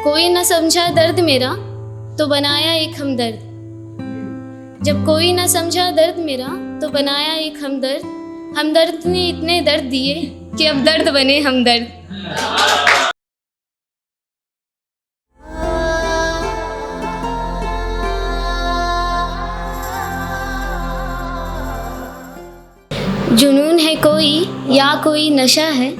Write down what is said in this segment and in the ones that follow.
कोई न समझा दर्द मेरा तो बनाया एक हमदर्द। जब कोई न समझा दर्द मेरा तो बनाया एक हमदर्द। हमदर्द ने इतने दर्द दिए कि अब दर्द बने हमदर्द। जुनून है कोई या कोई नशा है,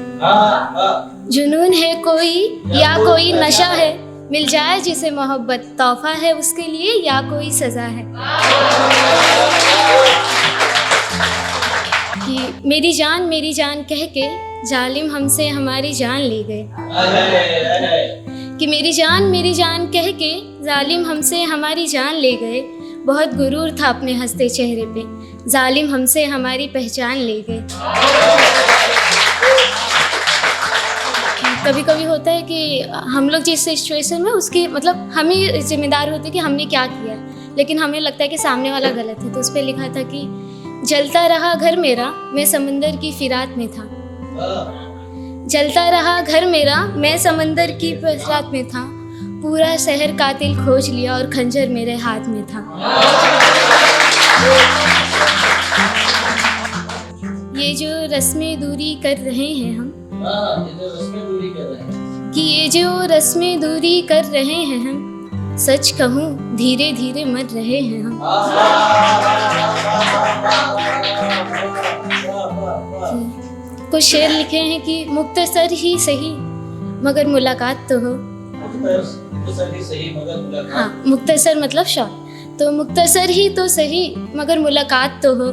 जुनून है कोई या कोई नशा है, मिल जाए जिसे मोहब्बत तोहफा है उसके लिए या कोई सज़ा है। कि मेरी जान कह के जालिम हमसे हमारी जान ले गए। कि मेरी जान कह के जालिम हमसे हमारी जान ले गए। बहुत गुरूर था अपने हंसते चेहरे पे, जालिम हमसे हमारी पहचान ले गए। कभी कभी होता है कि हम लोग जिस सिचुएशन में उसकी मतलब हम ही जिम्मेदार होते हैं कि हमने क्या किया, लेकिन हमें लगता है कि सामने वाला गलत है। तो उस पर लिखा था कि जलता रहा घर मेरा, मैं समंदर की फिराक में था। जलता रहा घर मेरा, मैं समंदर की फिराक में था। पूरा शहर कातिल खोज लिया और खंजर मेरे हाथ में था। ये जो रस्में दूरी कर रहे हैं हम, कि ये जो रस्में दूरी कर रहे हैं हम, सच कहूँ धीरे धीरे मर रहे हैं हम। कुछ शेर लिखे हैं कि मुख्तसर ही सही मगर मुलाकात तो हो। हाँ, मुख्तसर मतलब शॉर्ट, तो मुख्तसर ही तो सही मगर मुलाकात तो हो।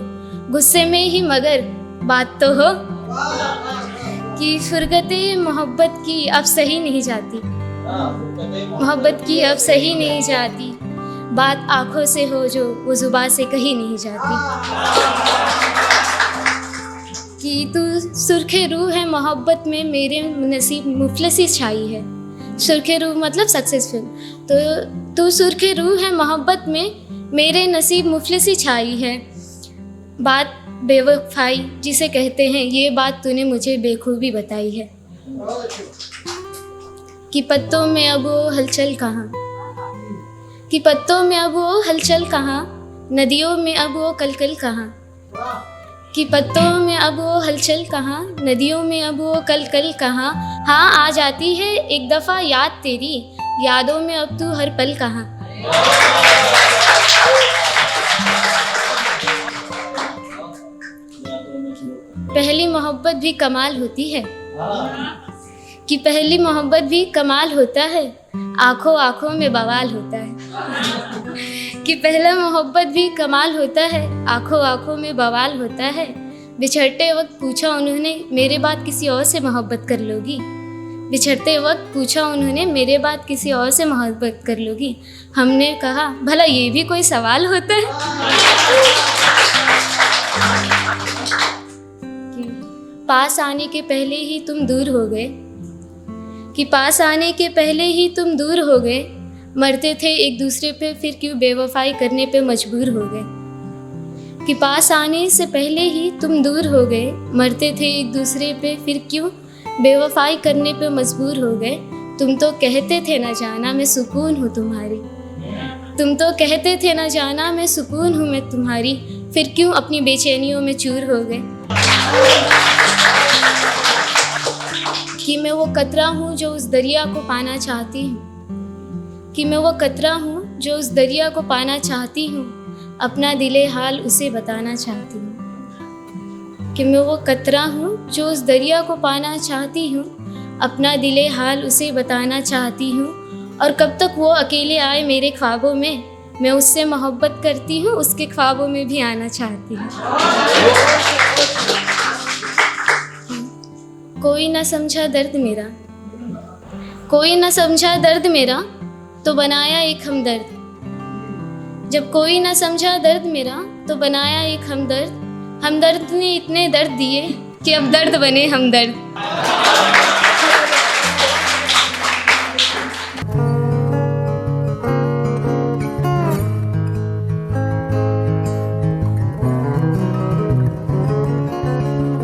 गुस्से में ही मगर बात तो हो। कि फुरगते मोहब्बत की अब सही नहीं जाती, मोहब्बत की अब सही नहीं जाती। बात आँखों से हो जो वो जुबान से कही नहीं जाती। कि तू सुर्खे रूह है मोहब्बत में, मेरे नसीब मुफलिसी छाई है। सुर्खे रूह मतलब सक्सेसफुल। तो तू सुर्खे रूह है मोहब्बत में, मेरे नसीब मुफलिसी छाई है। बात बेवफाई जिसे कहते हैं, ये बात तूने मुझे बेखूबी बताई है। कि पत्तों में अब वो हलचल कहाँ, कि पत्तों में अब वो हलचल कहाँ, नदियों में अब वो कलकल कहाँ। कि पत्तों में अब वो हलचल कहाँ, नदियों में अब वो कलकल कहाँ। हाँ आ जाती है एक दफ़ा याद तेरी, यादों में अब तू हर पल कहाँ। पहली मोहब्बत भी कमाल होती है, कि पहली मोहब्बत भी कमाल होता है, आँखों आँखों में बवाल होता है। कि पहला मोहब्बत भी कमाल होता है, आँखों आँखों में बवाल होता है। बिछड़ते वक्त पूछा उन्होंने, मेरे बाद किसी और से मोहब्बत कर लोगी। बिछड़ते वक्त पूछा उन्होंने, मेरे बाद किसी और से मोहब्बत कर लोगी। हमने कहा भला ये भी कोई सवाल होता है। पास आने के पहले ही तुम दूर हो गए, कि पास आने के पहले ही तुम दूर हो गए। मरते थे एक दूसरे पे फिर क्यों बेवफाई करने पे मजबूर हो गए। कि पास आने से पहले ही तुम दूर हो गए, मरते थे एक दूसरे पे फिर क्यों बेवफाई करने पे मजबूर हो गए। तुम तो कहते थे ना जाना मैं सुकून हूँ तुम्हारी, तुम तो कहते थे ना जाना मैं सुकून हूँ मैं तुम्हारी, फिर क्यों अपनी बेचैनियों में चूर हो गए। कि मैं वो कतरा हूँ जो उस दरिया को पाना चाहती हूँ, कि मैं वो कतरा हूँ जो उस दरिया को पाना चाहती हूँ, अपना दिले हाल उसे बताना चाहती हूँ। कि मैं वो कतरा हूँ जो उस दरिया को पाना चाहती हूँ, अपना दिले हाल उसे बताना चाहती हूँ। और कब तक वो अकेले आए मेरे ख्वाबों में, मैं उससे मोहब्बत करती हूँ, उसके ख्वाबों में भी आना चाहती हूँ। कोई ना समझा दर्द मेरा, कोई ना समझा दर्द मेरा तो बनाया एक हमदर्द। जब कोई ना समझा दर्द मेरा तो बनाया एक हमदर्द। हमदर्द ने इतने दर्द दिए कि अब दर्द बने हमदर्द।